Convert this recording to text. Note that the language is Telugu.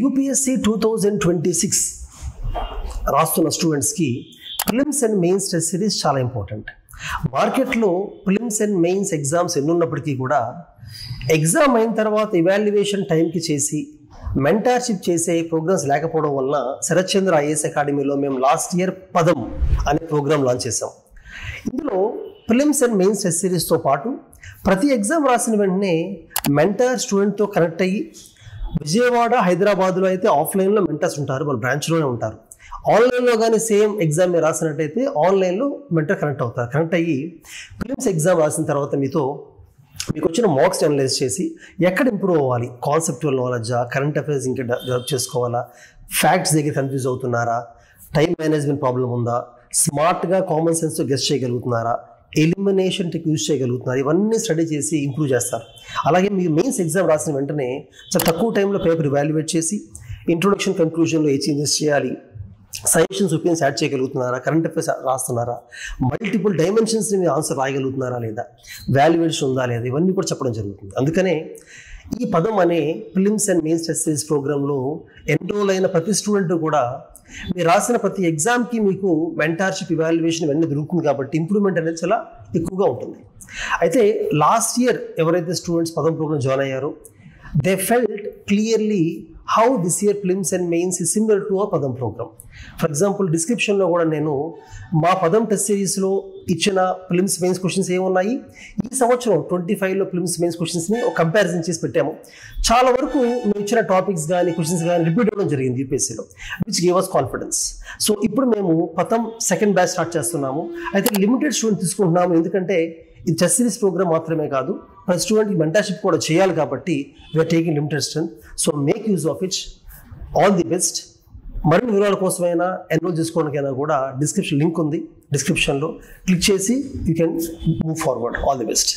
యూపీఎస్సీ 2026 రాస్తున్న స్టూడెంట్స్కి prelims and mains test series చాలా ఇంపార్టెంట్. మార్కెట్లో ప్రిలిమ్స్ అండ్ మెయిన్స్ ఎగ్జామ్స్ ఎన్నున్నప్పటికీ కూడా ఎగ్జామ్ అయిన తర్వాత ఇవాల్యుయేషన్ టైంకి చేసి మెంటార్షిప్ చేసే ప్రోగ్రామ్స్ లేకపోవడం వలన శరత్ చంద్ర ఐఏఎస్ అకాడమీలో మేము లాస్ట్ ఇయర్ పదం అనే ప్రోగ్రామ్ లాంచ్ చేసాం. ఇందులో ప్రిలిమ్స్ అండ్ మెయిన్స్ టెస్ట్ సిరీస్తో పాటు ప్రతి ఎగ్జామ్ రాసిన వెంటనే మెంటార్ స్టూడెంట్తో కనెక్ట్ అయ్యి, విజయవాడ హైదరాబాద్లో అయితే ఆఫ్లైన్లో మెంటర్స్ ఉంటారు, వాళ్ళ బ్రాంచ్లోనే ఉంటారు. ఆన్లైన్లో కానీ సేమ్ ఎగ్జామ్ మీరు రాసినట్టయితే ఆన్లైన్లో మెంటర్ కనెక్ట్ అవుతారు. కనెక్ట్ అయ్యి ప్రిలిమ్స్ ఎగ్జామ్ రాసిన తర్వాత మీకు వచ్చిన మార్క్స్ అనలైజ్ చేసి ఎక్కడ ఇంప్రూవ్ అవ్వాలి, కాన్సెప్చువల్ నాలెడ్జా, కరెంట్ అఫైర్స్ ఇంకా డెవలప్ చేసుకోవాలా, ఫ్యాక్ట్స్ దగ్గర కన్ఫ్యూజ్ అవుతున్నారా, టైం మేనేజ్మెంట్ ప్రాబ్లం ఉందా, స్మార్ట్గా కామన్ సెన్స్తో గెస్ట్ చేయగలుగుతున్నారా, ఎలిమినేషన్ టెక్ యూజ్ చేయగలుగుతున్నారు, ఇవన్నీ స్టడీ చేసి ఇంప్రూవ్ చేస్తారు. అలాగే మీరు మెయిన్స్ ఎగ్జామ్ రాసిన వెంటనే చాలా తక్కువ టైంలో పేపర్ ఇవాల్యుయేట్ చేసి ఇంట్రొడక్షన్ కన్క్లూజన్లో ఏ చేంజెస్ చేయాలి, సజెషన్స్ ఒపీనియన్స్ యాడ్ చేయగలుగుతున్నారా, కరెంట్ అఫైర్స్ రాస్తున్నారా, మల్టిపుల్ డైమెన్షన్స్ని మీరు ఆన్సర్ రాయగలుగుతున్నారా లేదా, వాల్యుయేషన్ ఉందా లేదా, ఇవన్నీ కూడా చెప్పడం జరుగుతుంది. అందుకనే ఈ పదం అనే prelims and mains test series ప్రోగ్రాంలో ఎన్రోల్ అయిన ప్రతి స్టూడెంట్ కూడా మీరు రాసిన ప్రతి ఎగ్జామ్కి మీకు మెంటార్షిప్ ఇవాల్యుయేషన్ ఇవన్నీ దొరుకుతుంది కాబట్టి ఇంప్రూవ్మెంట్ అనేది చాలా ఎక్కువగా ఉంటుంది. అయితే లాస్ట్ ఇయర్ ఎవరైతే స్టూడెంట్స్ పదం ప్రోగ్రామ్ జాయిన్ అయ్యారో they felt clearly how this year prelims and mains is similar to a పదం ప్రోగ్రామ్. ఫర్ ఎగ్జాంపుల్ డిస్క్రిప్షన్లో కూడా నేను మా పదం టెస్ట్ సిరీస్లో ఇచ్చిన ప్రిలిమ్స్ మెయిన్స్ క్వశ్చన్స్ ఏమున్నాయి, ఈ సంవత్సరం 25లో ప్రిలిమ్స్ మెయిన్స్ క్వశ్చన్స్ని ఒక కంపారిజన్ చేసి పెట్టాము. చాలా వరకు మేము ఇచ్చిన టాపిక్స్ కానీ క్వశ్చన్స్ కానీ రిపీట్ అవ్వడం జరిగింది యూపీఎస్సీలో, which gave us confidence. So ఇప్పుడు మేము పదం సెకండ్ బ్యాచ్ స్టార్ట్ చేస్తున్నాము. అయితే లిమిటెడ్ స్టూడెంట్ తీసుకుంటున్నాము, ఎందుకంటే ఇది టెస్ట్ సిరీస్ ప్రోగ్రామ్ మాత్రమే కాదు, ప్రతి స్టూడెంట్కి మెంటర్షిప్ కూడా చేయాలి కాబట్టి we're taking limited strength. So make use of it. All the best. మరిన్ని వివరాల కోసమైనా ఎన్రోల్ చేసుకోవడానికైనా కూడా డిస్క్రిప్షన్ లింక్ ఉంది, డిస్క్రిప్షన్లో క్లిక్ చేసి you can move forward. All the best.